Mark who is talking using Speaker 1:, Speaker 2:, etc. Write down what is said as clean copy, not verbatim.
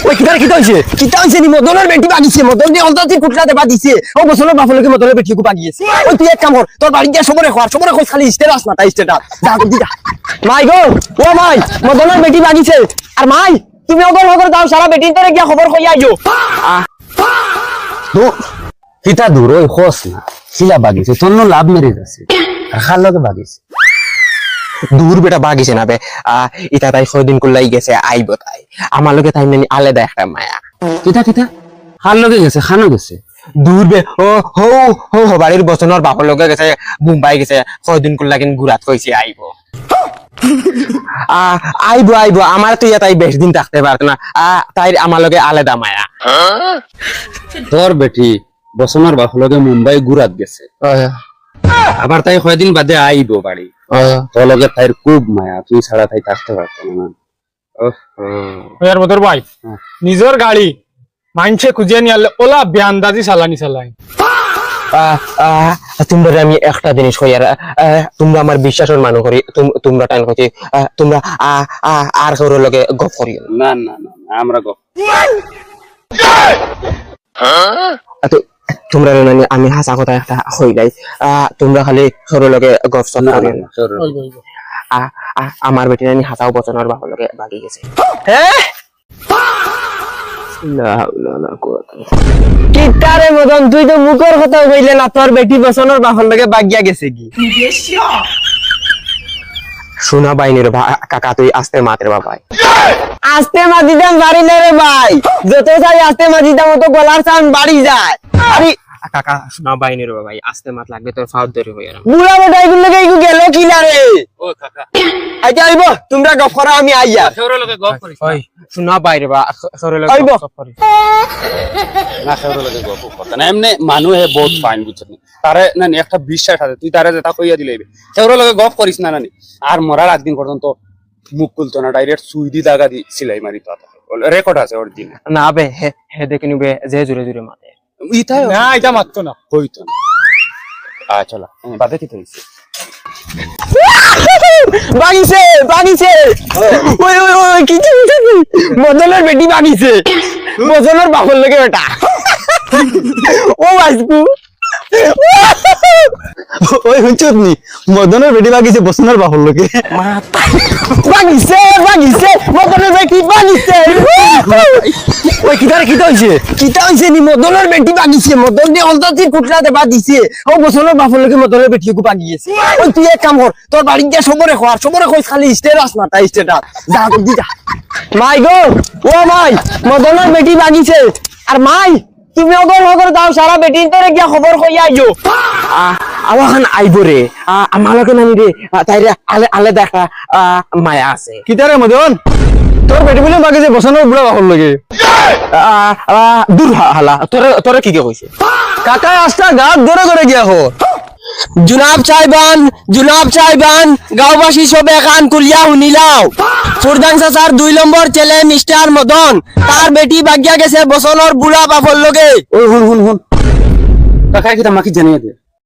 Speaker 1: ওই কিতা হইছে নি মদনের বেটি বাগিছে মদন দিয়ে অন্ততি কুটলা দেবা দিছে ও বছরের বাপলকে মদনের বেটি কো বাগিয়েছে ওই তুই এক কাম কর তোর বাড়ি গিয়া সবরে কই খালি স্টেটাস না তাই স্টেটাস যা তুই যা মাই গো ও মাই মদনের বেটি বাগিছে আর মাই তুমি ওগল হগর দাও সারা বেটি তোরে গিয়া খবর কই আইও
Speaker 2: তো কিতা দূর ওই খোস না শিলা বাগিছে তোর লাভ মেরে যাচ্ছে আর খার লগে বাগিছে
Speaker 1: দূর বেটা বাগিছে না বে ইটা তাই কয়দিন কুলাই গেছে আইব তাই আমার লগে তাই মানে আলাদা একটা মায়া
Speaker 2: কিতা কিতা খার লগে গেছে খানো গেছে
Speaker 1: দূর বে ও হো হো হো বাড়ির বচনের বাপর লগে গেছে মুম্বাই গেছে কয়দিন কুল্লা কিন গুরাত কইছে আইব আইব আমার তো তাই বেশ দিন থাকতে পারত না তাই আমার লগে আলাদা মায়া
Speaker 2: তোর বেটি বসনের বাপ লগে মুম্বাই গুরাত গেছে আবার তাই কয়দিন বাদে আইব বাড়ি তোর লগে তাইর খুব মায়া তুই ছাড়া তাই থাকতে পারত না
Speaker 3: यार बदर भाई নিজের গাড়ি মানছে খুঁজে নিয়ে আলে ওলা বেআন্দাজি চালানি চালাই
Speaker 1: তোমরা আমি একটা জিনিস কই আর তোমরা আমার বিশ্বাসের মানুষ করি তোমরা টাইম কইতে তোমরা আর কারোর লগে গপ করি
Speaker 2: না না না আমরা গপ
Speaker 1: তোমরা আমি হাসা কথা একটা কইলাই তোমরা খালি কারোর লগে গপ সপ করি আমার বেটি নানি হাসাও বচনের বাপর লগে বাগি গেছে কিতারে মদন তুই তো মুখের কথা কইলে না তোর বেটি বচনের বাপর লগে বাগিয়া গেছে কি শোনা বাইনের কাকা তুই আস্তে মাতের বাবাই আস্তে মা দিদাম বাড়ি না রে ভাই যত যাই আস্তে মা দিদাম তো গলার সাউন্ড বাড়ি যায় আরে কাকা শোনা বাইনের বাবাই আস্তে মাত লাগবে তোর ফাউট ধরে হইয়া বুড়া বেটা এগুলো লগে ইগু গেল কি না রে
Speaker 2: ও কাকা
Speaker 1: আইতে আইবো তোমরা গপ করা আমি আইয়া
Speaker 2: তোর লগে গপ করিস
Speaker 1: ওই শোনা বাইরে বা তোর লগে গপ করি
Speaker 2: না তোর লগে গপ করতে না এমনি মানুহে বহুত ফাইন বুঝছনি তারে না একটা বিশ্বাস আছে তুই তারে যেটা কইয়া দিলেইবে তোর লগে গপ করিস না নানি আর মরার একদিন পর্যন্ত মুখ খুলতো না ডাইরেক্ট সুইদি দাগা দি সিলাই মারি তো রেকর্ড আছে ওর দিন
Speaker 1: না বে হে দেখিনু বে যে জোরে জোরে মাতে
Speaker 2: ইতাই
Speaker 3: না এটা মারতো না
Speaker 2: কইতো না চলো বাদে কি হইছে
Speaker 1: বাগিছে ওই ওই ওই কি মদনের বেটি বাগিছে মদনের বাপর লগে বেটা ও আজকু ওই হুঁচুত নি মদনের বেটি বাগিছে বসনের বাপর লগে বাগিছে মদনের বেটি বাগিছে ওই কিতা হইছে নি মদনের বেটি বাগিছে মদন দিয়ে অন্ততি কুটলা দেবা দিছে ও বসনের বাপর লগে মদনের বেটি কো বাগিয়েছে ওই তুই এক কাম কর তোর বাড়ি গিয়া সবরে কই খালি স্টেটাস না তাই স্টেটাস যা তুই যা মাই গো ও মাই মদনের বেটি বাগিছে আর মাই তুমি ওগল হগর দাও সারা বেটি তোরে গিয়া খবর কই আইও আওয়াখান আইব রে আমার লগে নানি রে তাইরে আলে দেখা মায়া আছে
Speaker 3: কিতারে মদন তোর বেটি বলে বাগিছে বসনের বুড়া বাপর লগে
Speaker 1: দূর হালা তোরে কি কইছে
Speaker 3: কাকা আস্তা গাত ধরে গিয়া হো
Speaker 1: জুনাব চাইবান গাঁওবাসী সবে কান কুলিয়া শুনিলাও ফুরদাং চাচার 2 নম্বর ছেলে মিস্টার মদন তার বেটি বাগিয়া গেছে বসনের বুড়া বাপর লগে
Speaker 2: ওই হুন কাকা কি মাকি জানিয়ে দে